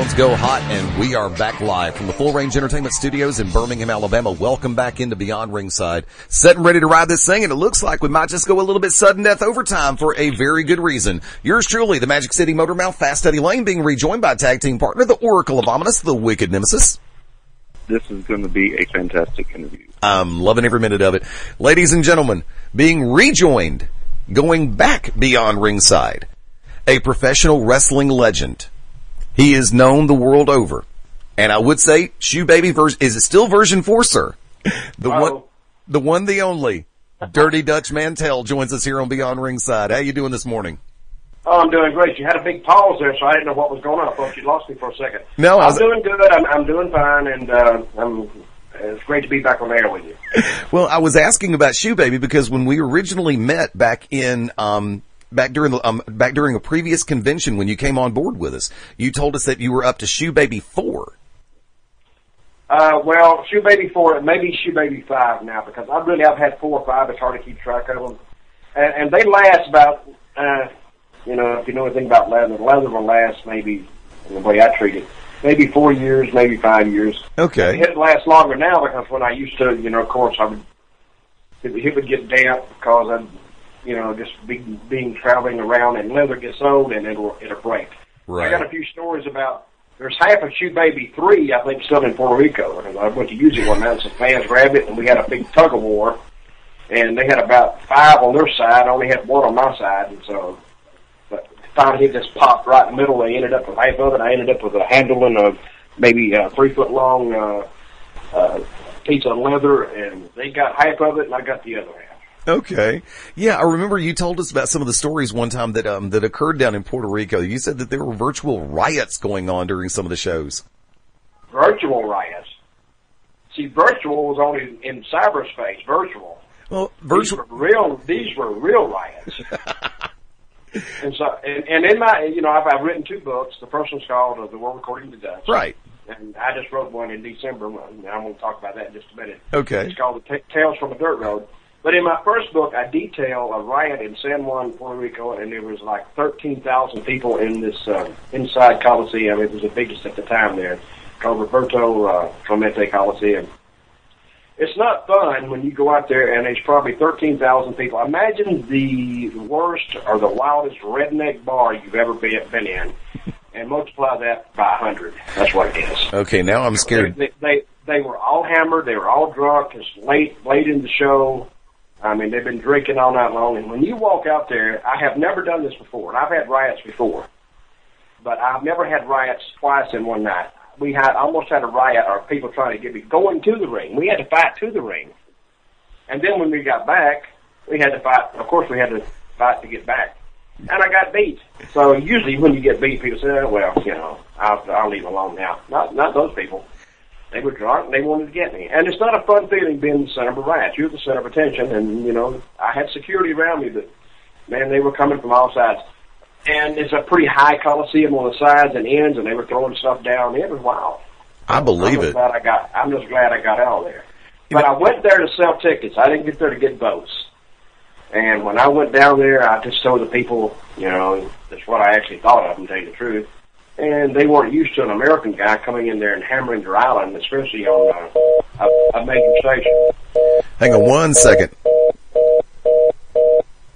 Phones go hot, and we are back live from the Full Range Entertainment Studios in Birmingham, Alabama. Welcome back into Beyond Ringside. Set and ready to ride this thing, and it looks like we might just go a little bit sudden death overtime for a very good reason. Yours truly, the Magic City Motor Mouth, Fast Eddie Lane, being rejoined by tag team partner, the Oracle of Ominous, the Wicked Nemesis. This is going to be a fantastic interview. I'm loving every minute of it. Ladies and gentlemen, being rejoined, going back beyond ringside, a professional wrestling legend. He is known the world over. And I would say, Shoe Baby version, is it still version 4, sir? The one, the only, Dirty Dutch Mantell joins us here on Beyond Ringside. How you doing this morning? Oh, I'm doing great. You had a big pause there, so I didn't know what was going on. I thought you lost me for a second. No, I'm doing good. I'm doing fine, and it's great to be back on the air with you. Well, I was asking about Shoe Baby because when we originally met back in back during a previous convention when you came on board with us, you told us that you were up to Shoe Baby 4. Well, Shoe Baby 4, maybe Shoe Baby 5 now, because I've had 4 or 5. It's hard to keep track of them, and they last about. If you know anything about leather will last maybe, in the way I treat it, maybe 4 years, maybe 5 years. Okay. It lasts longer now because when I used to, of course, it would get damp because I'd, just being traveling around and leather gets old and it'll break. Right. I got a few stories about, there's half of Shoe Baby 3, I think, still in Puerto Rico. And I went to use it one night and some fans grabbed it and we had a big tug of war. And they had about 5 on their side. I only had 1 on my side. And so, finally, it just popped right in the middle. They ended up with half of it. I ended up with a handling of maybe a 3-foot-long piece of leather, and they got half of it, and I got the other half. Okay. Yeah, I remember you told us about some of the stories one time that occurred down in Puerto Rico. You said that there were virtual riots going on during some of the shows. Virtual riots? See, virtual was only in cyberspace, virtual. Well, These were real riots. And so, and in my, I've written 2 books. The first one's called The World According to Dutch. Right. And I just wrote one in December, and I'm going to talk about that in just a minute. Okay. It's called Tales from a Dirt Road. But in my first book, I detail a riot in San Juan, Puerto Rico, and there was like 13,000 people in this inside Coliseum. It was the biggest at the time there, called Roberto Clemente Coliseum. It's not fun when you go out there and there's probably 13,000 people. Imagine the worst or the wildest redneck bar you've ever been in, and multiply that by 100. That's what it is. Okay, now I'm scared. They were all hammered. They were all drunk. It's late in the show. I mean, they've been drinking all night long. And when you walk out there, I have never done this before, and I've had riots before, but I've never had riots twice in one night. We almost had a riot, or people trying to get me going to the ring. We had to fight to the ring. And then when we got back, we had to fight. Of course, we had to fight to get back. And I got beat. So usually when you get beat, people say, oh, well, I'll leave alone now. Not those people. They were drunk and they wanted to get me. And it's not a fun feeling being the center of a riot. You're the center of attention. And, I had security around me, but, man, they were coming from all sides. And it's a pretty high coliseum on the sides and ends, and they were throwing stuff down. It was wild. I believe it. I'm just glad I got out of there. But I went there to sell tickets. I didn't get there to get votes. And when I went down there, I just told the people, that's what I actually thought of them, to tell you the truth. And they weren't used to an American guy coming in there and hammering their island, especially on a major station. Hang on 1 second.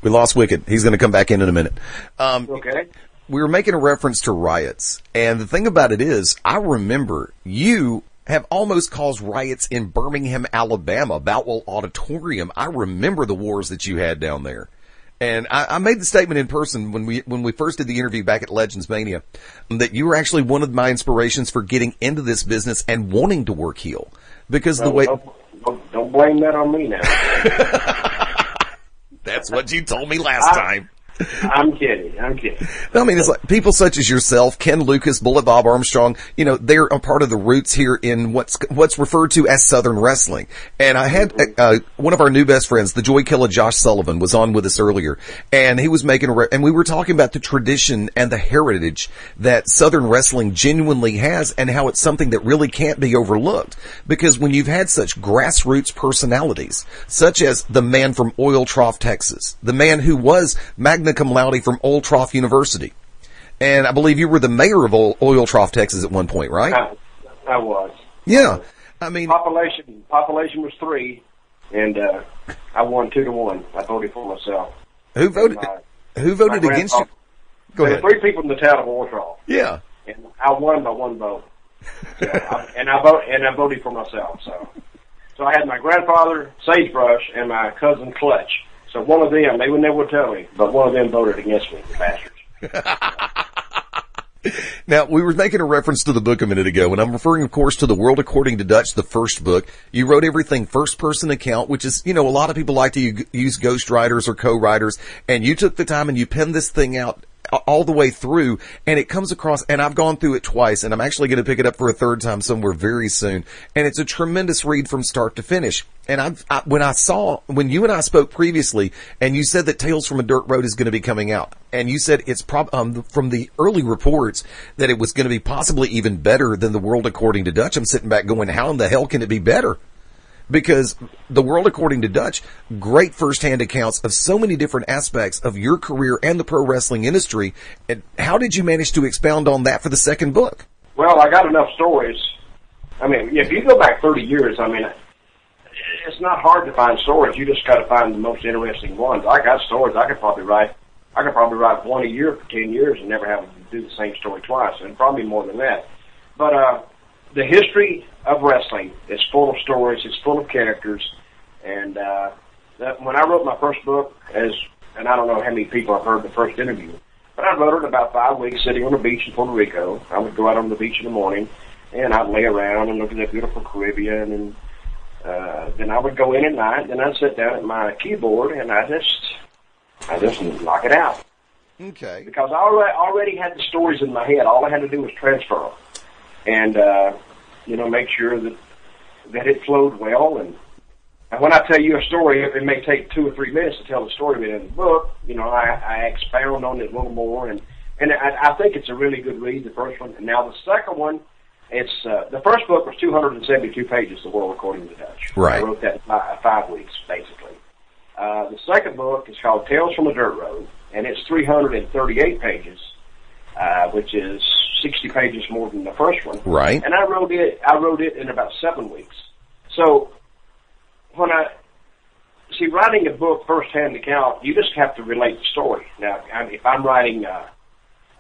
We lost Wicked. He's going to come back in a minute. Okay. We were making a reference to riots. And the thing about it is, I remember you have almost caused riots in Birmingham, Alabama, Boutwell Auditorium. I remember the wars that you had down there. And I made the statement in person when we first did the interview back at Legends Mania that you were actually one of my inspirations for getting into this business and wanting to work heel. Because the way... Don't blame that on me now. That's what you told me last time. I'm kidding. I mean, it's like people such as yourself, Ken Lucas, Bullet Bob Armstrong, they're a part of the roots here in what's referred to as Southern Wrestling. And I had, one of our new best friends, the Joy Killer Josh Sullivan, was on with us earlier, and he was making and we were talking about the tradition and the heritage that Southern Wrestling genuinely has and how it's something that really can't be overlooked. Because when you've had such grassroots personalities, such as the man from Oil Trough, Texas, the man who was magna cum laude from Old Trough University, And I believe you were the mayor of Oil Trough, Texas at one point, right? I was. Yeah. I mean, population was 3, and I won 2-1. I voted for myself. Who voted against you? Go ahead. There were 3 people in the town of Oil Trough. Yeah. And I won by 1 vote. So I voted for myself. So I had my grandfather, Sagebrush, and my cousin, Clutch. So one of them, they would never tell me, but one of them voted against me, the bastards. Now, we were making a reference to the book a minute ago, and I'm referring, of course, to The World According to Dutch, the first book. You wrote everything first-person account, which is, a lot of people like to use ghostwriters or co-writers, and you took the time and you penned this thing out all the way through, and it comes across, and I've gone through it twice, and I'm actually going to pick it up for a third time somewhere very soon, and it's a tremendous read from start to finish. And when you and I spoke previously, and you said that Tales from a Dirt Road is going to be coming out, and you said it's from the early reports that it was going to be possibly even better than The World According to Dutch. I'm sitting back going, how in the hell can it be better? Because The World According to Dutch, great firsthand accounts of so many different aspects of your career and the pro wrestling industry. And how did you manage to expound on that for the second book? Well, I got enough stories. I mean, if you go back 30 years, it's not hard to find stories. You just got to find the most interesting ones. I got stories I could probably write one a year for 10 years and never have to do the same story twice, and probably more than that. But the history of wrestling is full of stories. It's full of characters. And when I wrote my first book, and I don't know how many people have heard the first interview, but I wrote it in about 5 weeks sitting on the beach in Puerto Rico. I would go out on the beach in the morning, and I'd lay around and look at the beautiful Caribbean, and then I would go in at night, and I'd sit down at my keyboard, and I just knock it out. Okay. Because I already had the stories in my head. All I had to do was transfer them. And, make sure that it flowed well. And when I tell you a story, it may take 2 or 3 minutes to tell the story, but in the book, I expound on it a little more. And I think it's a really good read, the first one. And now the second one, the first book was 272 pages, The World According to Dutch. Right. I wrote that in 5 weeks, basically. The second book is called Tales from a Dirt Road, and it's 338 pages, which is 60 pages more than the first one. Right. And I wrote it in about 7 weeks. So when writing a book first-hand account, you just have to relate the story. Now, if I'm writing a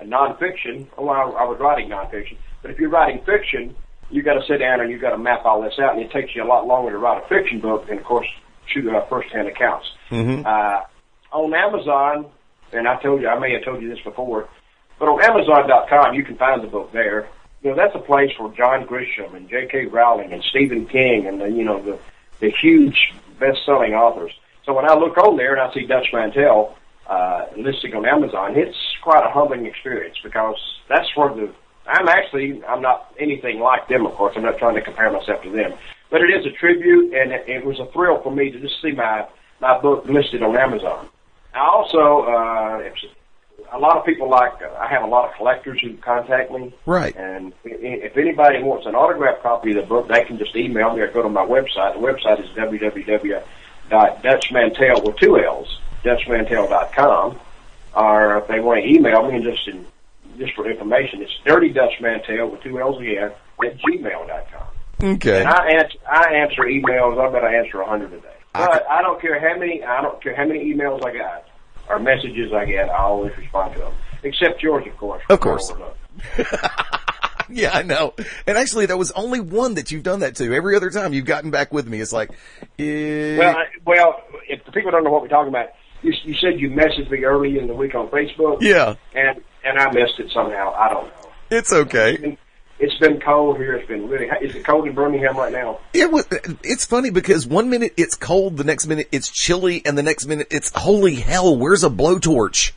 nonfiction, I was writing nonfiction, but if you're writing fiction, you got to sit down and you got to map all this out, and it takes you a lot longer to write a fiction book than, of course, shoot first-hand accounts. Mm-hmm. On Amazon, and I may have told you this before, but on Amazon.com, you can find the book there. That's a place for John Grisham and J.K. Rowling and Stephen King and the huge best-selling authors. So when I look on there and I see Dutch Mantell listing on Amazon, it's quite a humbling experience because that's where I'm not anything like them, of course. I'm not trying to compare myself to them. But it is a tribute, and it was a thrill for me to just see my book listed on Amazon. I also, a lot of people I have a lot of collectors who contact me. Right. And if anybody wants an autographed copy of the book, they can just email me or go to my website. The website is www.dutchmantell with 2 L's, dutchmantell.com. Or if they want to email me just for information, it's dirtydutchmantell with 2 L's again at gmail.com. Okay. And I answer emails. I bet I answer 100 a day. But I don't care how many emails I got or messages I get. I always respond to them, except yours, of course. Of course. Yeah, I know. And actually, there was only one that you've done that to. Every other time you've gotten back with me, it's like, well, if the people don't know what we're talking about, you said you messaged me early in the week on Facebook. Yeah. And I missed it somehow. I don't know. It's okay. It's been cold here. It's been really hot. Is it cold in Birmingham right now? It's funny because 1 minute it's cold, the next minute it's chilly, and the next minute it's holy hell. Where's a blowtorch?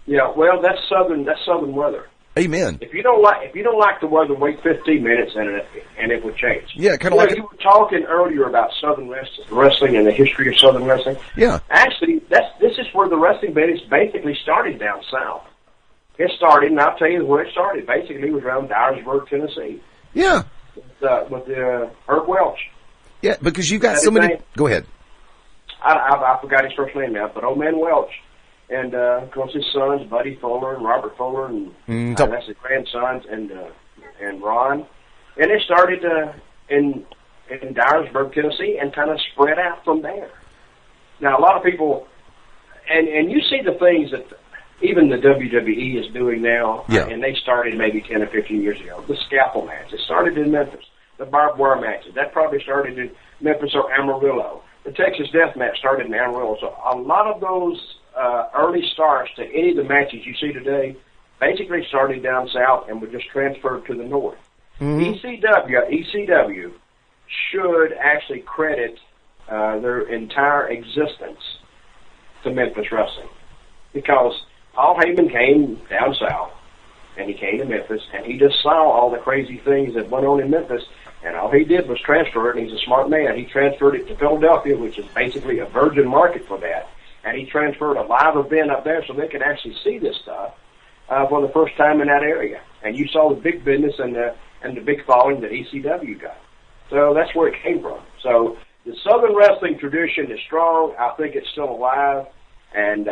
Yeah, well, that's southern weather. Amen. If you don't like the weather, wait 15 minutes and it will change. Yeah, kind of like you were talking earlier about Southern wrestling and the history of Southern wrestling. Yeah. Actually, this is where the wrestling business basically started down south. It started, and I'll tell you where it started. Basically, it was around Dyersburg, Tennessee. Yeah. With Herb Welch. Yeah, because you got so many. Go ahead. I forgot his first name now, but old man Welch, And, of course, his sons, Buddy Fuller and Robert Fuller, and that's his grandsons, and Ron. And it started in Dyersburg, Tennessee, and kind of spread out from there. Now, a lot of people, and you see the things that even the WWE is doing now, and they started maybe 10 or 15 years ago. The scalpel match, it started in Memphis. The barbed wire matches, that probably started in Memphis or Amarillo. The Texas Death Match started in Amarillo. So a lot of those early starts to any of the matches you see today basically started down south and were just transferred to the north. ECW should actually credit their entire existence to Memphis Wrestling, because Paul Heyman came down south, and he came to Memphis, and he just saw all the crazy things that went on in Memphis, and all he did was transfer it, and he's a smart man. He transferred it to Philadelphia, which is basically a virgin market for that, and he transferred a live event up there so they could actually see this stuff for the first time in that area. And you saw the big business and the big following that ECW got. So that's where it came from. So the Southern wrestling tradition is strong. I think it's still alive, and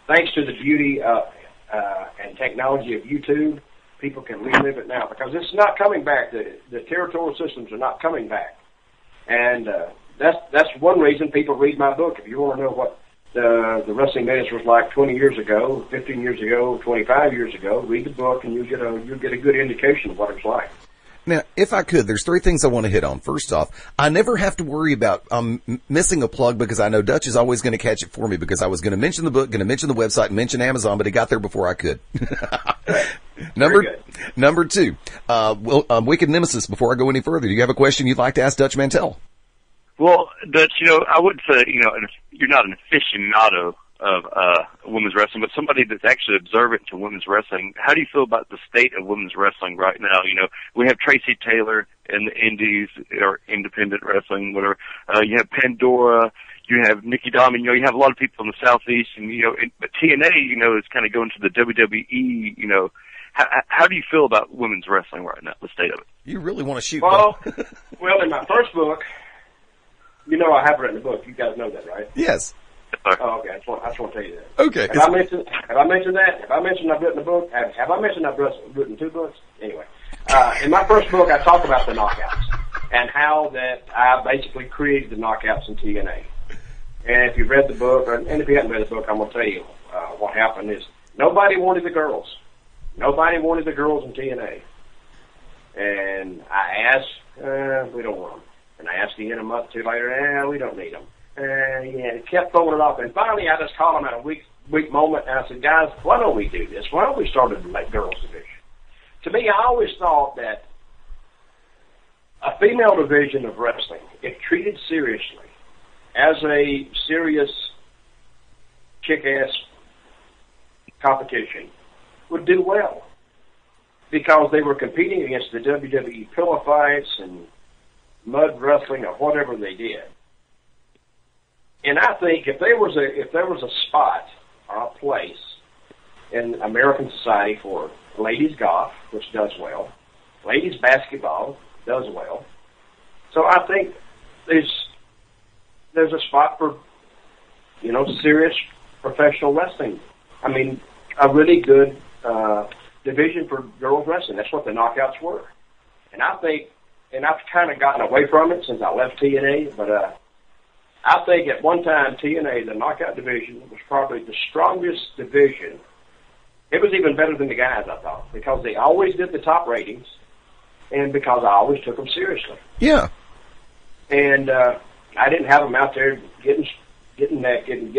thanks to the beauty and technology of YouTube, people can relive it now, because it's not coming back. The territorial systems are not coming back, and that's one reason people read my book. If you want to know what the wrestling business was like 20 years ago, 15 years ago, 25 years ago, read the book, and you'll get a good indication of what it's like. Now, if I could, there's three things I want to hit on. First off, I never have to worry about missing a plug, because I know Dutch is always going to catch it for me, because I was going to mention the book, going to mention the website, and mention Amazon, but he got there before I could. Number two, Wicked Nemesis, before I go any further, do you have a question you'd like to ask Dutch Mantell? Well, Dutch, I would say, you're not an aficionado of women's wrestling, but somebody that's actually observant to women's wrestling. How do you feel about the state of women's wrestling right now? We have Tracy Taylor in the Indies, or independent wrestling, whatever. You have Pandora. You have Nikki Diamond. You have a lot of people in the Southeast, and but TNA, is kind of going to the WWE. How do you feel about women's wrestling right now? The state of it. You really want to shoot? Well, in my first book, I have written a book. You guys know that, right? Yes. Oh, okay. I just want to tell you that. Okay. Have I mentioned that? Have I mentioned I've written a book? Have I mentioned I've written 2 books? Anyway, in my first book, I talk about the knockouts and how that I basically created the knockouts in TNA. And if you've read the book, and if you haven't read the book, I'm going to tell you what happened is nobody wanted the girls. Nobody wanted the girls in TNA. And I asked, we don't want them. And I asked again a month or 2 later, we don't need them. It kept throwing it off. And finally, I just called them at a weak moment, and I said, guys, why don't we do this? Why don't we start a girls division? To me, I always thought that a female division of wrestling, if treated seriously, as a serious kick-ass competition, would do well, because they were competing against the WWE pillow fights and mud wrestling or whatever they did. And I think if there was a spot or a place in American society for ladies golf, which does well, ladies basketball does well, so I think there's a spot for serious professional wrestling. I mean, a really good division for girls wrestling. That's what the knockouts were. And I think, and I've kind of gotten away from it since I left TNA, but I think at one time TNA, the knockout division, was probably the strongest division. It was even better than the guys, I thought, because they always did the top ratings, and because I always took them seriously. Yeah. And I didn't have them out there getting naked.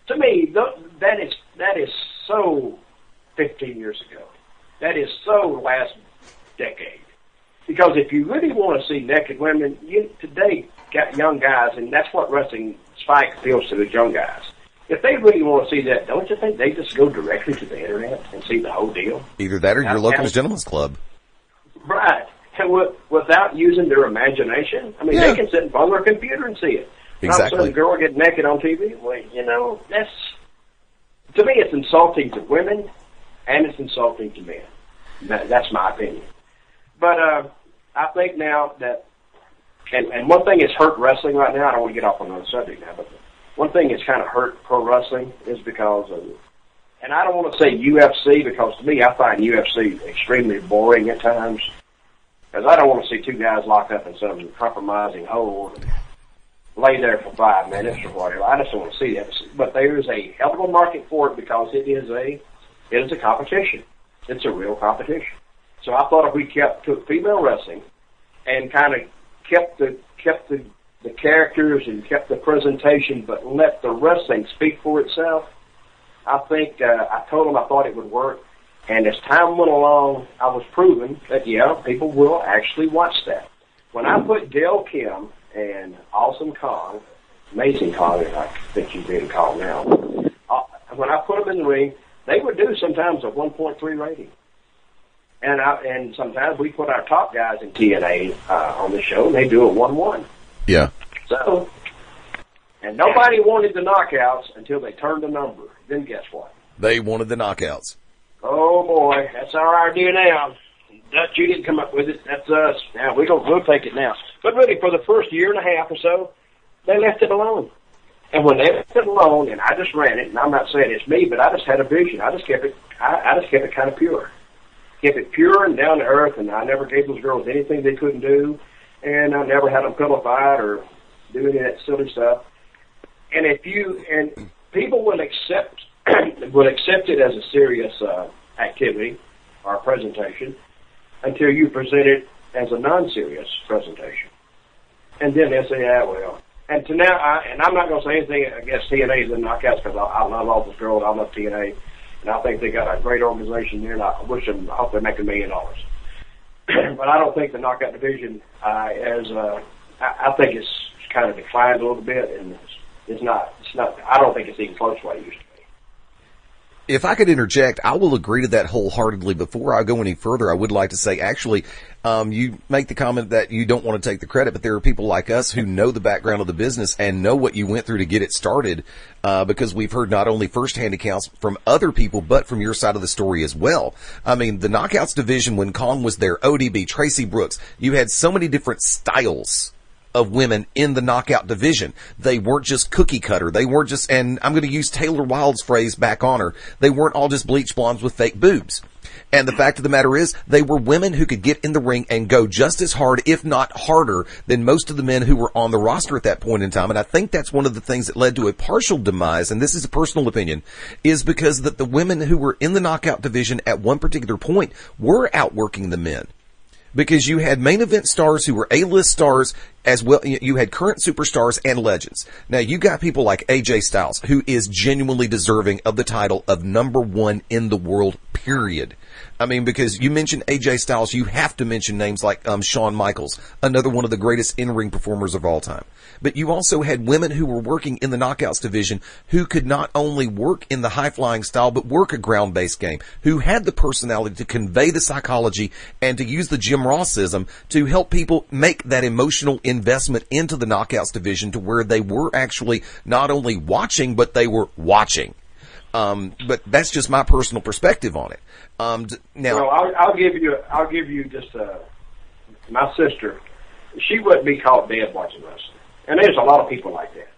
To me, that is so 15 years ago. That is so last decade. Because if you really want to see naked women, today got young guys, and that's what wrestling Spike appeals to, the young guys. If they really want to see that, don't you think they just go directly to the internet and see the whole deal? Either that or your local gentleman's club. Right. And without using their imagination. I mean, They can sit in front of their computer and see it. Exactly. All of a sudden, a girl get naked on TV. Well, that's, to me, it's insulting to women, and it's insulting to men. That's my opinion. But I think now that, and one thing that's hurt wrestling right now, I don't want to get off on another subject now, but one thing that's kind of hurt pro wrestling is because of, and I don't want to say UFC because to me I find UFC extremely boring at times. Because I don't want to see two guys locked up in some compromising hole and lay there for 5 minutes or whatever. I just don't want to see that. But there is a hell of a market for it because it is a competition. It's a real competition. So I thought if we took female wrestling and kind of kept the characters and kept the presentation, but let the wrestling speak for itself, I think I told them I thought it would work. And as time went along, I was proven that, yeah, people will actually watch that. When I put Gail Kim and Awesome Kong, Amazing Kong, I think she's being called now, when I put them in the ring, they would do sometimes a 1.3 rating. And sometimes we put our top guys in TNA on the show, and they do a 1-1. Yeah. So, and nobody wanted the knockouts until they turned the number. Then guess what? They wanted the knockouts. Oh boy, that's our idea now. Dutch, you didn't come up with it. That's us. Now we'll take it now. But really, for the first year and a half or so, they left it alone. And when they left it alone, and I just ran it, and I'm not saying it's me, but I just had a vision. I just kept it. I just kept it kind of pure. Kept it pure and down to earth, and I never gave those girls anything they couldn't do, and I never had them pillow fight or do any of that silly stuff. And people will accept it as a serious activity or presentation until you present it as a non-serious presentation. And then they say, yeah, well. And to now, I'm not going to say anything against TNA's and knockouts because I love all those girls. I love TNA. And I think they got a great organization there, and I hope they make $1 million. But I don't think the knockout division I think it's kind of declined a little bit, and it's not, I don't think it's even close to what it used to be. If I could interject, I will agree to that wholeheartedly. Before I go any further, I would like to say, actually, you make the comment that you don't want to take the credit, but there are people like us who know the background of the business and know what you went through to get it started, because we've heard not only firsthand accounts from other people, but from your side of the story as well. I mean, the Knockouts division, when Kong was there, ODB, Tracy Brooks, you had so many different styles of women in the knockout division. They weren't just cookie cutter. They weren't just, and I'm going to use Taylor Wilde's phrase back on her, they weren't all just bleach blondes with fake boobs. And the fact of the matter is, they were women who could get in the ring and go just as hard, if not harder, than most of the men who were on the roster at that point in time. And I think that's one of the things that led to a partial demise, and this is a personal opinion, is because that the women who were in the knockout division at one particular point were outworking the men. Because you had main event stars who were A-list stars as well. You had current superstars and legends. Now you got people like AJ Styles, who is genuinely deserving of the title of #1 in the world, period. I mean, because you mentioned AJ Styles, you have to mention names like Shawn Michaels, another one of the greatest in-ring performers of all time. But you also had women who were working in the knockouts division who could not only work in the high-flying style, but work a ground-based game, who had the personality to convey the psychology and to use the Jim Rossism to help people make that emotional investment into the knockouts division to where they were actually not only watching, but they were watching. But that's just my personal perspective on it. Now, well, I'll give you just my sister. She wouldn't be caught dead watching wrestling, and there's a lot of people like that.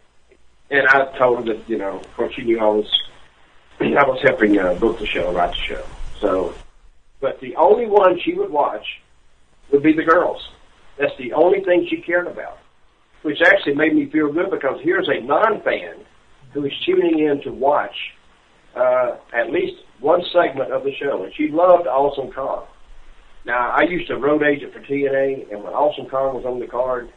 And I told her that, of course, she knew I was helping book the show, write the show. So, but the only one she would watch would be the girls. That's the only thing she cared about, which actually made me feel good because here's a non-fan who is tuning in to watch at least one segment of the show, and she loved Awesome Kong. Now, I used to road agent for TNA, and when Awesome Kong was on the card,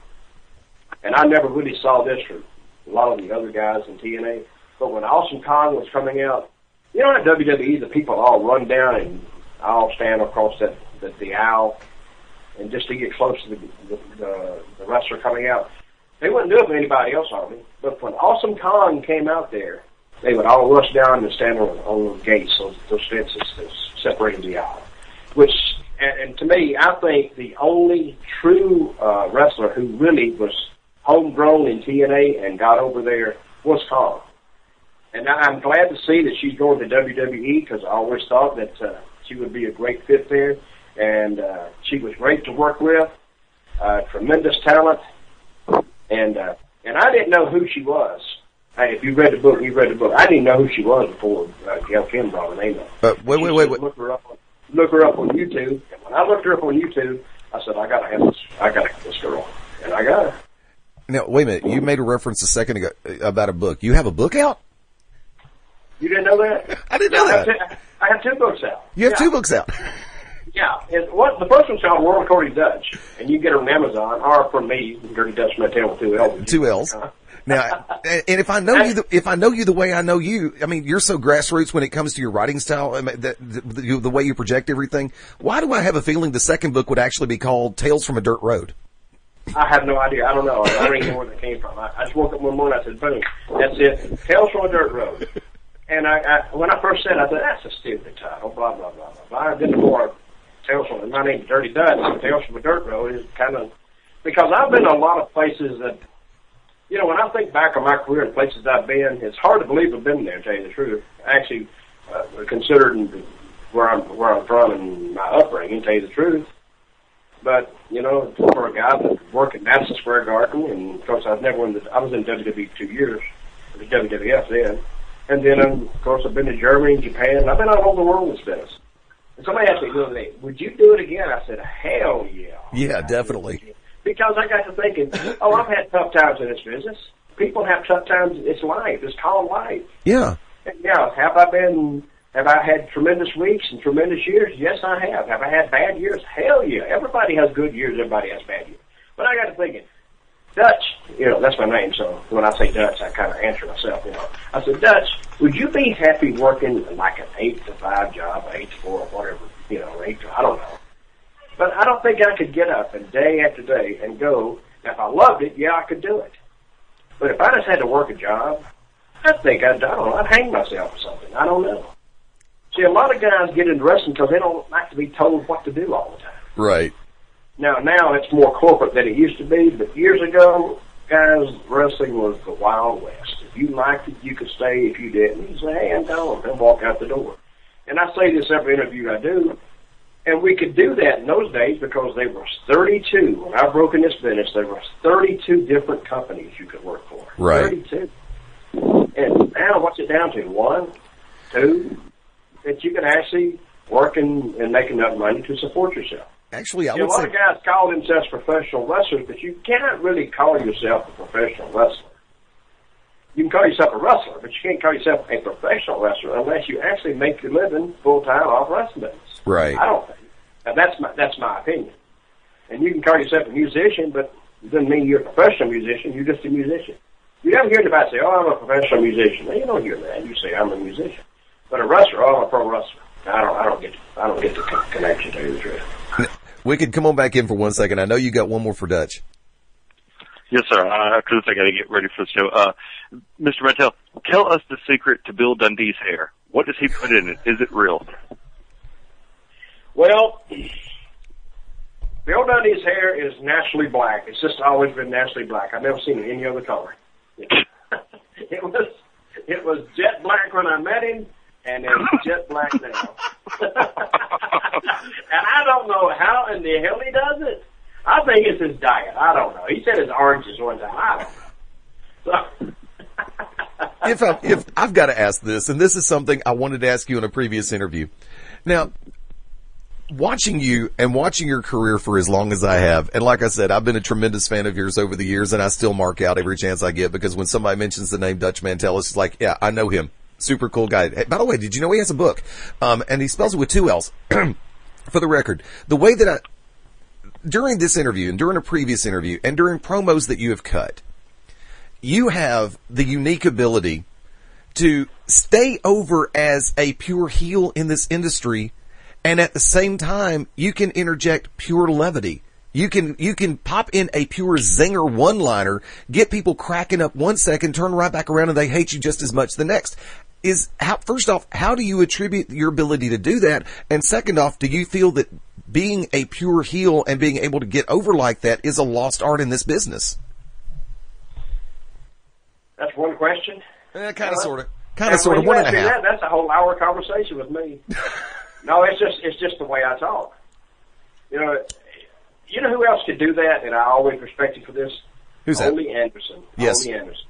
and I never really saw this for a lot of the other guys in TNA, but when Awesome Kong was coming out, at WWE, the people all run down and all stand across the aisle, and just to get close to the wrestler coming out. They wouldn't do it for anybody else on me, but when Awesome Kong came out there, they would all rush down and stand on the gates, those fences that separated the aisle. Which, and to me, I think the only true wrestler who really was homegrown in TNA and got over there was Kong. And I'm glad to see that she's going to WWE because I always thought that she would be a great fit there. And she was great to work with, tremendous talent. And I didn't know who she was Hey, if you read the book, you read the book. I didn't know who she was before Gail Kim brought her name up. Wait. Look her up on YouTube. And when I looked her up on YouTube, I said, I gotta have this girl. And I got her. Now, wait a minute. You made a reference a second ago about a book. You have a book out? You didn't know that? I didn't know that. I have 2 books out. You have 2 books out? Yeah. The first one's called World Dirty Dutch. And you can get her on Amazon, or from me, Dirty Dutch Mantell with 2 L's. 2 L's. Now, and if I know you the way I know you, I mean, you're so grassroots when it comes to your writing style, I mean, the way you project everything. Why do I have a feeling the second book would actually be called Tales from a Dirt Road? I have no idea. I don't know. I don't even know where that came from. I just woke up one morning, I said, boom, that's it. Tales from a Dirt Road. And when I first said it, I said, that's a stupid title, blah, blah, blah, blah, blah. I did more Tales from, my name's Dirty Dutch, so Tales from a Dirt Road is kind of, because I've been in a lot of places that, you know, when I think back on my career and places I've been, it's hard to believe I've been there, to tell you the truth. Actually, considering where I'm from and my upbringing, to tell you the truth. But, you know, for a guy that worked at Madison Square Garden, and of course I was in WWE 2 years, the WWF then. And then, of course, I've been to Germany and Japan. I've been all over the world in this business. And somebody asked me the other day, would you do it again? I said, hell yeah. Yeah, definitely. Because I got to thinking, I've had tough times in this business. People have tough times. It's life. It's called life. Yeah. And yeah, have I had tremendous weeks and tremendous years? Yes, I have. Have I had bad years? Hell yeah. Everybody has good years. Everybody has bad years. But I got to thinking, Dutch, you know, that's my name. So when I say Dutch, I kind of answer myself, you know. I said, Dutch, would you be happy working like an 8-to-5 job, 8 to 4, whatever, you know, I don't know. But I don't think I could get up and day after day and go. Now, if I loved it, yeah, I could do it. But if I just had to work a job, I think I'd hang myself or something. I don't know. See, a lot of guys get into wrestling because they don't like to be told what to do all the time. Right. Now it's more corporate than it used to be, but years ago, guys, wrestling was the Wild West. If you liked it, you could stay. If you didn't, you say, hey, I'm gone, and walk out the door. And I say this every interview I do, and we could do that in those days because there was 32. When I broke in this business, there was 32 different companies you could work for. Right. 32. And now what's it down to? 1, 2, that you can actually work and make enough money to support yourself. Actually, I would say a lot of guys call themselves professional wrestlers, but you cannot really call yourself a professional wrestler. You can call yourself a wrestler, but you can't call yourself a professional wrestler unless you actually make your living full-time off wrestling business. Right. I don't think. Now, that's my opinion. And you can call yourself a musician, but it doesn't mean you're a professional musician. You're just a musician. You never hear anybody say, I'm a professional musician. Well, you don't hear that. You say, I'm a musician. But a wrestler, I'm a pro wrestler. I don't get the connection, to tell you the truth. Wicked, come on back in for 1 second. I know you got one more for Dutch. Yes, sir. Because I got to get ready for the show. Mr. Mantell, tell us the secret to Bill Dundee's hair. What does he put in it? Is it real? Well, Bill Dundee's hair is naturally black. It's just always been naturally black. I've never seen it any other color. It was jet black when I met him, and it's jet black now. And I don't know how in the hell he does it. I think it's his diet. I don't know. He said it's oranges one time. I don't know. So. If I've got to ask this, and this is something I wanted to ask you in a previous interview. Now, watching you and watching your career for as long as I have, and like I said, I've been a tremendous fan of yours over the years, and I still mark out every chance I get because when somebody mentions the name Dutch Mantell, it's like, yeah, I know him. Super cool guy. Hey, by the way, did you know he has a book? And he spells it with 2 L's. For the record, the way that during this interview and during a previous interview and during promos that you have cut, you have the unique ability to stay over as a pure heel in this industry, and at the same time, you can interject pure levity. You can pop in a pure zinger one-liner, get people cracking up 1 second, turn right back around, and they hate you just as much the next. First off, how do you attribute your ability to do that? And second off, do you feel that being a pure heel and being able to get over like that is a lost art in this business? That's one question. Kind of, sort of. 1.5. That's a whole hour conversation with me. No, it's just the way I talk. You know who else could do that, and I always respect you for this? Who's that? Ole Anderson. Yes. Ole Anderson.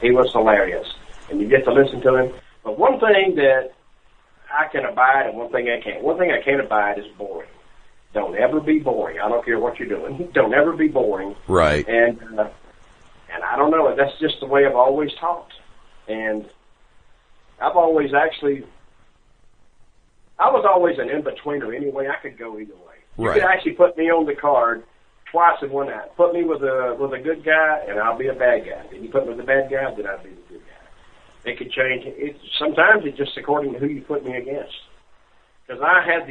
He was hilarious, and you get to listen to him. But one thing that I can abide and one thing I can't. One thing I can't abide is boring. Don't ever be boring. I don't care what you're doing. Don't ever be boring. Right. And I don't know. That's just the way I've always talked. And I've always I was always an in-betweener anyway. I could go either way. You Right. could actually put me on the card twice in one night. Put me with a good guy, and I'll be a bad guy. Then you put me with a bad guy, then I'll be the good guy. It could change. Sometimes it's just according to who you put me against. Because I had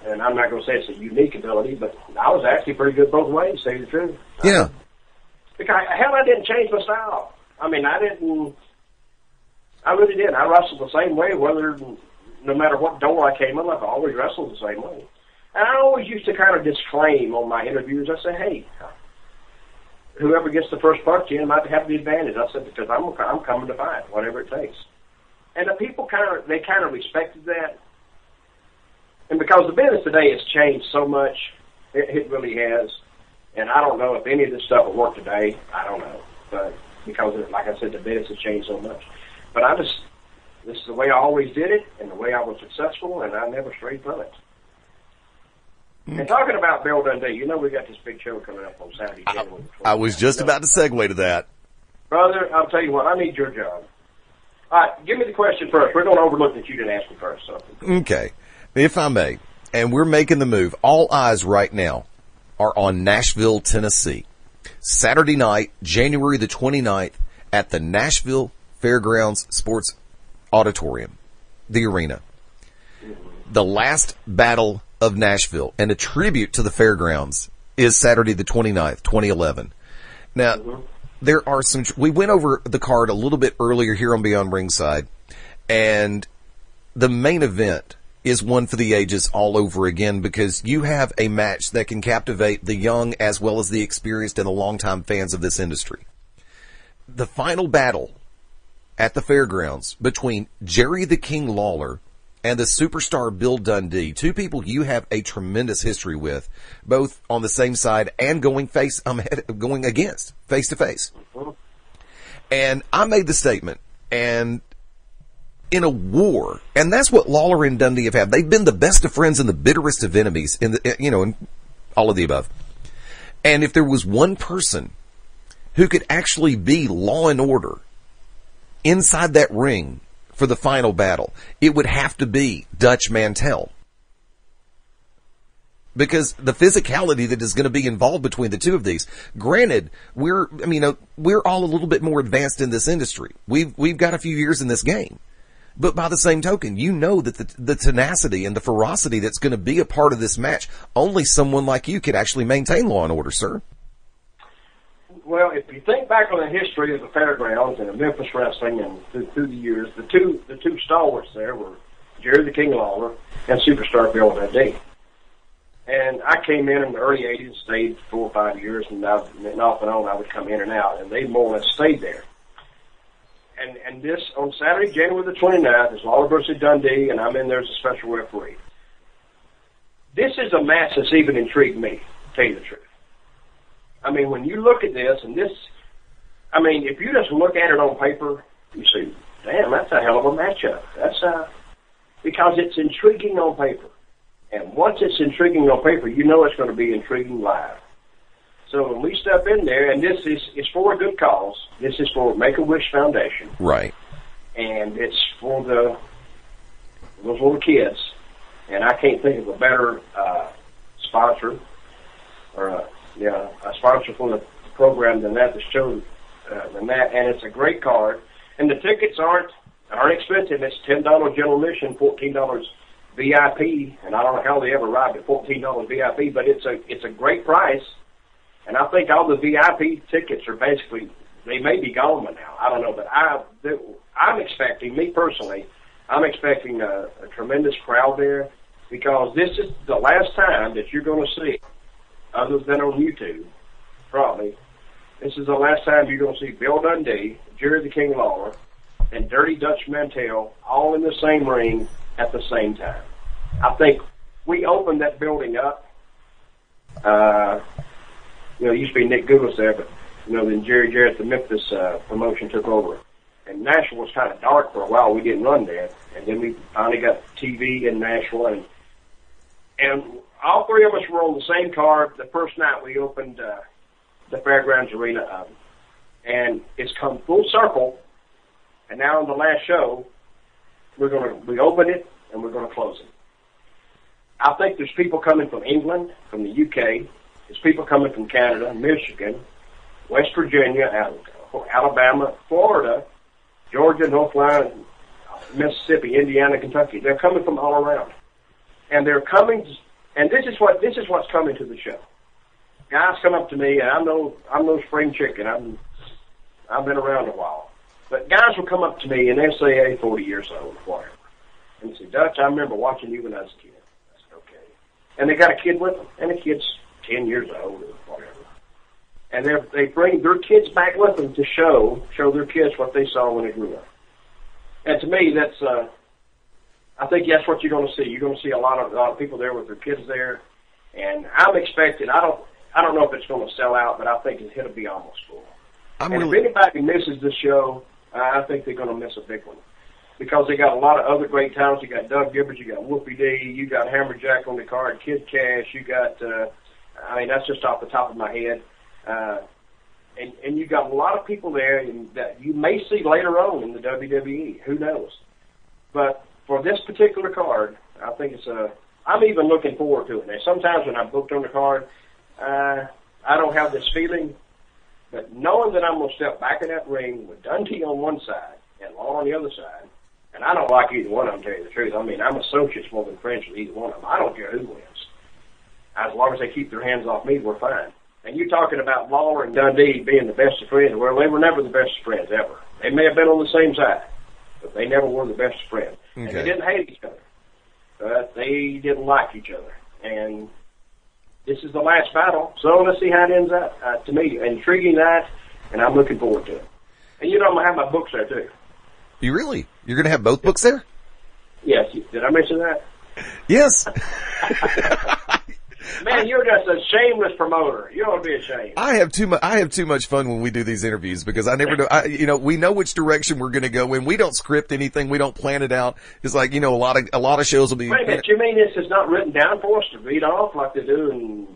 and I'm not going to say it's a unique ability, but I was actually pretty good both ways, to tell you the truth. Yeah. Because, hell, I didn't change my style. I mean, I really didn't. I wrestled the same way, no matter what door I came in, I always wrestled the same way. And I always used to kind of disclaim on my interviews. I say, hey, whoever gets the first punch in might have the advantage. I said, because I'm coming to fight, whatever it takes. And the people kind of respected that. And because the business today has changed so much, it really has. And I don't know if any of this stuff will work today. I don't know. But because, like I said, the business has changed so much. But this is the way I always did it and the way I was successful, and I never strayed from it. And talking about Bill Dundee, you know we got this big show coming up on Saturday. I was just about to segue to that. Brother, I'll tell you what, I need your job. All right, give me the question first. We're going to overlook that you didn't ask me first. So. Okay. If I may, and we're making the move, all eyes right now are on Nashville, Tennessee. Saturday night, January the 29th, at the Nashville Fairgrounds Sports Auditorium, the arena. The last battle of Nashville and a tribute to the fairgrounds is Saturday the 29th, 2011. Now, there are we went over the card a little bit earlier here on Beyond Ringside, and the main event is one for the ages all over again, because you have a match that can captivate the young as well as the experienced and the longtime fans of this industry. The final battle at the fairgrounds between Jerry the King Lawler and the superstar Bill Dundee, two people you have a tremendous history with, both on the same side and going against, face to face. And I made the statement, and in a war, and that's what Lawler and Dundee have had. They've been the best of friends and the bitterest of enemies in all of the above. And if there was one person who could actually be law and order inside that ring for the final battle, it would have to be Dutch Mantell. Because the physicality that is going to be involved between the two of these, granted, we're all a little bit more advanced in this industry. We've got a few years in this game. But by the same token, you know that the tenacity and the ferocity that's going to be a part of this match, only someone like you could actually maintain law and order, sir. Well, if you think back on the history of the fairgrounds and of Memphis wrestling and through the years, the two stalwarts there were Jerry the King Lawler and superstar Bill Dundee. And I came in the early 80s, stayed 4 or 5 years, and off and on I would come in and out, and they more or less stayed there. And this, on Saturday, January the 29th, is Lawler versus Dundee, and I'm in there as a special referee. This is a match that's even intrigued me, to tell you the truth. I mean, when you look at this, if you just look at it on paper, you see, damn, that's a hell of a matchup. Because it's intriguing on paper. And once it's intriguing on paper, you know it's going to be intriguing live. So when we step in there, and this is for a good cause. This is for Make-A-Wish Foundation. Right. And it's for those little kids. And I can't think of a better sponsor or a sponsor for the program than that. And it's a great card. And the tickets aren't expensive. It's $10 general admission, $14 VIP, and I don't know how they ever arrived at $14 VIP, but it's a great price. And I think all the VIP tickets are basically, they may be gone by now. I don't know, but I'm expecting, me personally, I'm expecting a tremendous crowd there, because this is the last time that you're going to see, other than on YouTube, probably, this is the last time you're going to see Bill Dundee, Jerry the King Lawler, and Dirty Dutch Mantell all in the same ring at the same time. I think we opened that building up. It used to be Nick Goulas there, but Then Jerry Jarrett, the Memphis promotion, took over. And Nashville was kind of dark for a while. We didn't run that. And then we finally got TV in Nashville. And all three of us were on the same card the first night we opened the Fairgrounds Arena. And it's come full circle. And now on the last show, we open it and we're going to close it. I think there's people coming from England, from the UK. There's people coming from Canada, Michigan, West Virginia, Alabama, Florida, Georgia, North Carolina, Mississippi, Indiana, Kentucky. They're coming from all around. And they're coming, and this is what's coming to the show. Guys come up to me, and I'm no spring chicken. I've been around a while. But guys will come up to me, and they say, hey, 40 years old, whatever. And they say, Dutch, I remember watching you when I was a kid. I said, okay. And they got a kid with them, and the kid's 10 years old or whatever. And they bring their kids back with them to show their kids what they saw when they grew up. And to me, I think that's what you're going to see. You're going to see a lot of people there with their kids there. And I'm expecting, I don't know if it's going to sell out, but I think it'll be almost full. If anybody misses the show, I think they're going to miss a big one. Because they got a lot of other great talents. You got Doug Gibbons, you got Wolfie D, you got Hammerjack on the card, Kid Cash, you got, that's just off the top of my head. And you got a lot of people there that you may see later on in the WWE. Who knows? But for this particular card, I think I'm even looking forward to it. Now, sometimes when I'm booked on the card, I don't have this feeling. But knowing that I'm going to step back in that ring with Dundee on one side and Law on the other side, and I don't like either one of them, to tell you the truth. I mean, I'm associates more than friends with either one of them. I don't care who wins. As long as they keep their hands off me, we're fine. And you're talking about Lawler and Dundee being the best of friends. Well, they were never the best of friends, ever. They may have been on the same side, but they never were the best of friends. Okay. And they didn't hate each other, but they didn't like each other. And this is the last battle, so let's see how it ends up. To me, intriguing night, and I'm looking forward to it. And I'm going to have my books there, too. You really? You're going to have both books there? Yes. Did I mention that? Yes. Man, you're just a shameless promoter. You ought to be ashamed. I have too much fun when we do these interviews because I never know. We know which direction we're going to go in. We don't script anything. We don't plan it out. It's like, a lot of shows will be. Wait a minute. You mean this is not written down for us to read off like they do in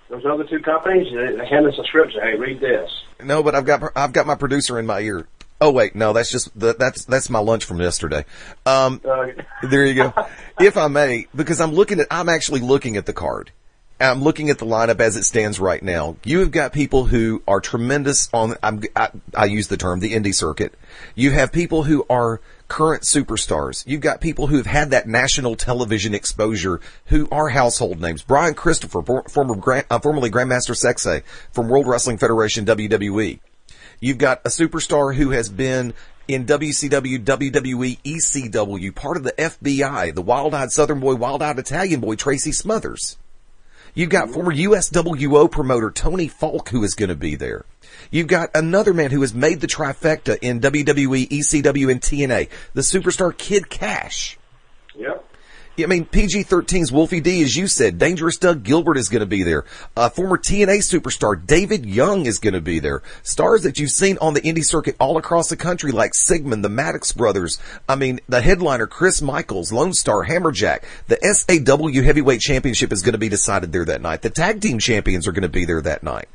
those other two companies? They hand us a script and say, hey, read this. No, but I've got my producer in my ear. Oh wait, no, that's just that's my lunch from yesterday. There you go. If I may, because I'm actually looking at the card. I'm looking at the lineup as it stands right now. You have got people who are tremendous on, I use the term, the indie circuit. You have people who are current superstars. You've got people who have had that national television exposure who are household names. Brian Christopher, formerly Grandmaster Sexay from World Wrestling Federation, WWE. You've got a superstar who has been in WCW, WWE, ECW, part of the FBI, the wild-eyed Southern boy, wild-eyed Italian boy, Tracy Smothers. You've got former USWO promoter Tony Falk who is going to be there. You've got another man who has made the trifecta in WWE, ECW, and TNA, the superstar Kid Cash. Yep. I mean, PG-13's Wolfie D, as you said. Dangerous Doug Gilbert is going to be there. Former TNA superstar David Young is going to be there. Stars that you've seen on the indie circuit all across the country like Sigmund, the Maddox brothers. I mean, the headliner Chris Michaels, Lone Star, Hammerjack. The SAW Heavyweight Championship is going to be decided there that night. The Tag Team Champions are going to be there that night.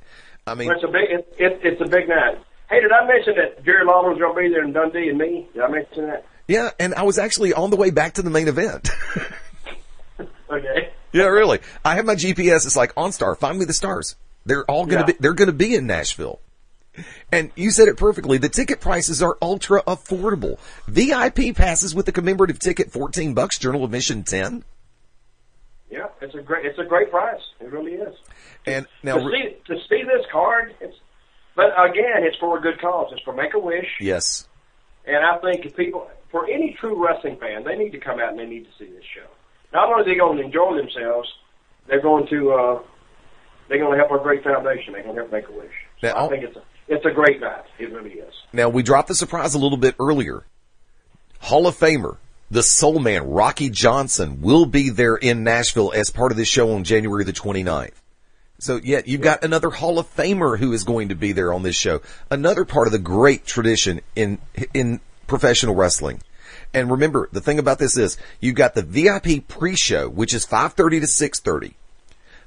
I mean, well, it's a big night. Hey, did I mention that Jerry Lawler was going to be there and Dundee and me? Did I mention that? Yeah, and I was actually on the way back to the main event. Okay. Yeah, really. I have my GPS. It's like, OnStar, find me the stars. They're all going to be, they're going to be in Nashville. And you said it perfectly. The ticket prices are ultra affordable. VIP passes with the commemorative ticket, $14, general admission, $10. Yeah, it's a great price. It really is. And now to see this card, but again, it's for a good cause. It's for Make-A-Wish. Yes. And I think if people, for any true wrestling fan, they need to come out and they need to see this show. Not only are they going to enjoy themselves, they're going to help our great foundation. They're going to help Make-A-Wish. So I think it's a great night. It really is. Now, we dropped the surprise a little bit earlier. Hall of Famer, the Soul Man, Rocky Johnson, will be there in Nashville as part of this show on January the 29th. So yeah, you've got another Hall of Famer who is going to be there on this show. Another part of the great tradition in professional wrestling. And remember, the thing about this is you've got the VIP pre-show, which is 5:30 to 6:30.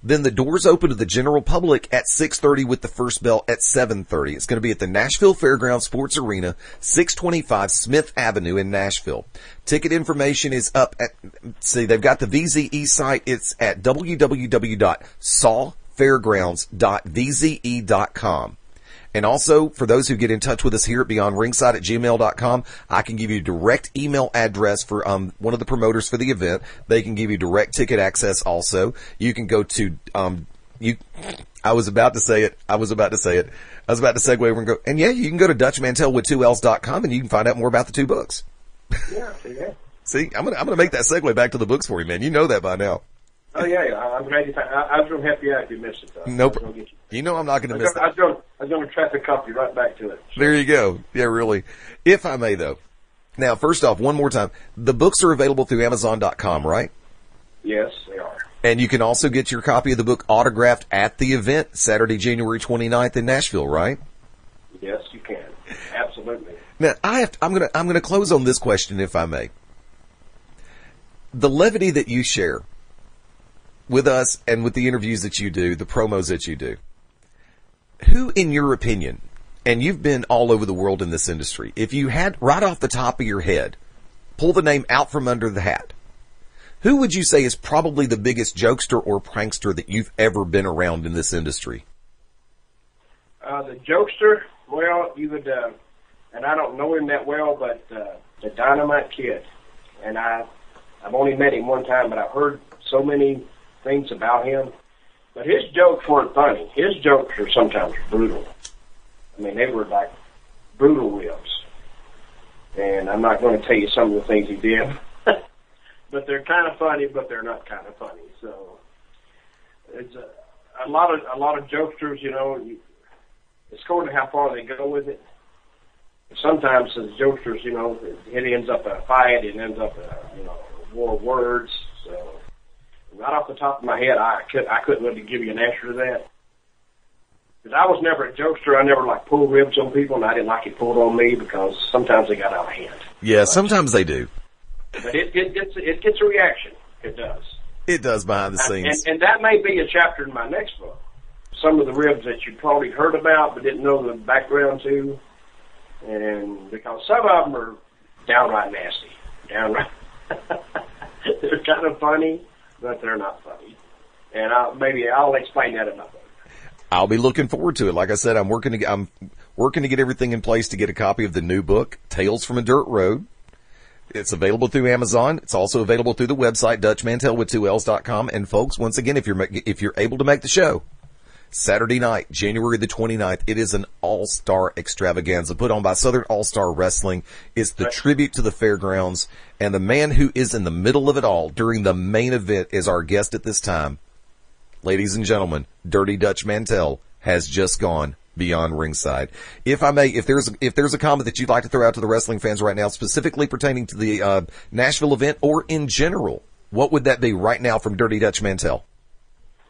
Then the doors open to the general public at 6:30 with the first bell at 7:30. It's going to be at the Nashville Fairgrounds Sports Arena, 625 Smith Avenue in Nashville. Ticket information is up at, they've got the VZE site. It's at www.sawfairgrounds.vze.com. And also, for those who get in touch with us here at beyondringside@gmail.com, I can give you a direct email address for one of the promoters for the event. They can give you direct ticket access also. You can go to I was about to segue over and go, and yeah, you can go to DutchMantell with 2Ls.com and you can find out more about the two books. Yeah. See, I'm gonna make that segue back to the books for you, man. You know that by now. Oh yeah. I'm glad you. I was going to help you out if you missed it, though. Nope. You know I'm not going to miss that. I was going to traffic copy you right back to it. So. There you go. Yeah, really. If I may, though. Now, first off, one more time. The books are available through Amazon.com, right? Yes, they are. And you can also get your copy of the book autographed at the event Saturday, January 29th in Nashville, right? Yes, you can. Absolutely. Now, I'm gonna close on this question, if I may. The levity that you share with us and with the interviews that you do, the promos that you do, who, in your opinion, and you've been all over the world in this industry, if you had right off the top of your head, pull the name out from under the hat, who would you say is probably the biggest jokester or prankster that you've ever been around in this industry? The jokester, well, you would, and I don't know him that well, but the Dynamite Kid, and I've only met him one time, but I've heard so many things about him, but his jokes weren't funny. His jokes are sometimes brutal. I mean, they were like brutal ribs. And I'm not going to tell you some of the things he did, but they're kind of funny, but they're not kind of funny. So it's a lot of jokesters, you know. It's according to how far they go with it. Sometimes as jokesters, you know, it ends up a fight. It ends up a war of words. So. Right off the top of my head, I couldn't really give you an answer to that. Because I was never a jokester. I never pulled ribs on people, and I didn't like it pulled on me because sometimes they got out of hand. Yeah, sometimes they do. But it gets a reaction. It does. It does behind the scenes. And that may be a chapter in my next book. Some of the ribs that you probably heard about but didn't know the background to. And because some of them are downright nasty. Downright. They're kind of funny, but they're not funny. And I'll explain that in my book. I'll be looking forward to it. Like I said, I'm working to get everything in place to get a copy of the new book, Tales from a Dirt Road. It's available through Amazon. It's also available through the website, DutchMantell with 2Ls.com. And folks, once again, if you're able to make the show, Saturday night, January the 29th, it is an all-star extravaganza put on by Southern All-Star Wrestling. It's the tribute to the fairgrounds, and the man who is in the middle of it all during the main event is our guest at this time. Ladies and gentlemen, Dirty Dutch Mantell has just gone beyond ringside. If I may, if there's a comment that you'd like to throw out to the wrestling fans right now, specifically pertaining to the Nashville event or in general, what would that be right now from Dirty Dutch Mantell?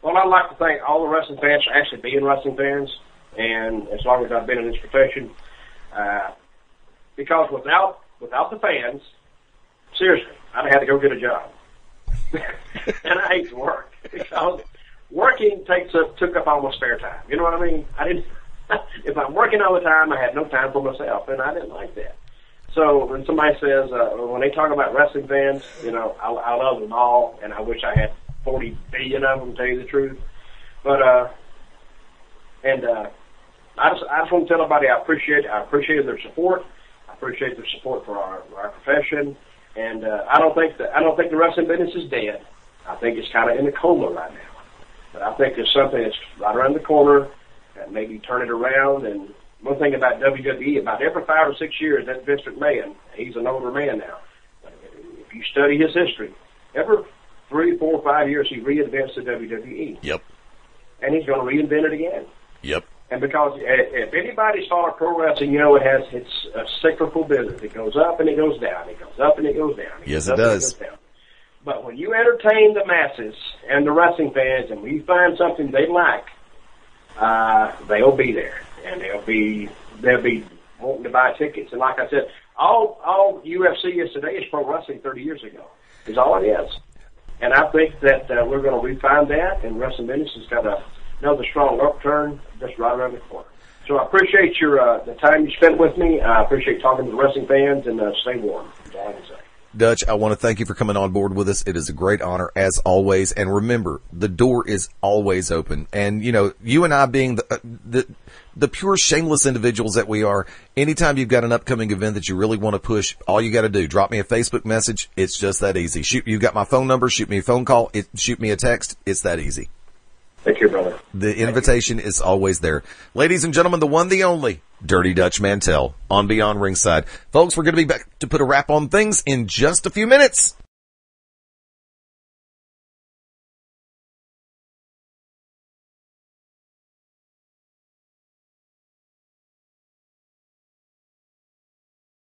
Well, I'd like to thank all the wrestling fans for actually being wrestling fans, and as long as I've been in this profession, because without the fans, seriously, I'd have had to go get a job. And I hate to work, because working took up all my spare time. You know what I mean? If I'm working all the time, I had no time for myself, and I didn't like that. So when somebody says, when they talk about wrestling fans, I love them all, and I wish I had 40 billion of them, to tell you the truth. But I just want to tell everybody I appreciate their support. I appreciate their support for our profession, and I don't think the wrestling business is dead. I think it's kind of in a coma right now. But I think there's something that's right around the corner that maybe turn it around. And one thing about WWE, about every 5 or 6 years, that Vince McMahon, he's an older man now. If you study his history, every 3, 4, 5 years, he reinvents the WWE. Yep. And he's going to reinvent it again. Yep. And because if anybody's followed pro wrestling, it's a cyclical business. It goes up and it goes down. It goes up and it goes down. Yes, it does. But when you entertain the masses and the wrestling fans, and we find something they like, they'll be there, and they'll be wanting to buy tickets. And like I said, all UFC is today is pro wrestling 30 years ago. Is all it is. And I think that we're going to refine that, and Wrestling Business has got another strong upturn just right around the corner. So I appreciate the time you spent with me. I appreciate talking to the wrestling fans, and stay warm. That's all I can say. Dutch, I want to thank you for coming on board with us. It is a great honor, as always. And remember, the door is always open. And, you and I being the pure shameless individuals that we are, anytime you've got an upcoming event that you really want to push, all you got to do, drop me a Facebook message. It's just that easy. You got my phone number. Shoot me a phone call. Shoot me a text. It's that easy. Thank you, brother. The invitation is always there. Ladies and gentlemen, the one, the only, Dirty Dutch Mantell on Beyond Ringside. Folks, we're going to be back to put a wrap on things in just a few minutes.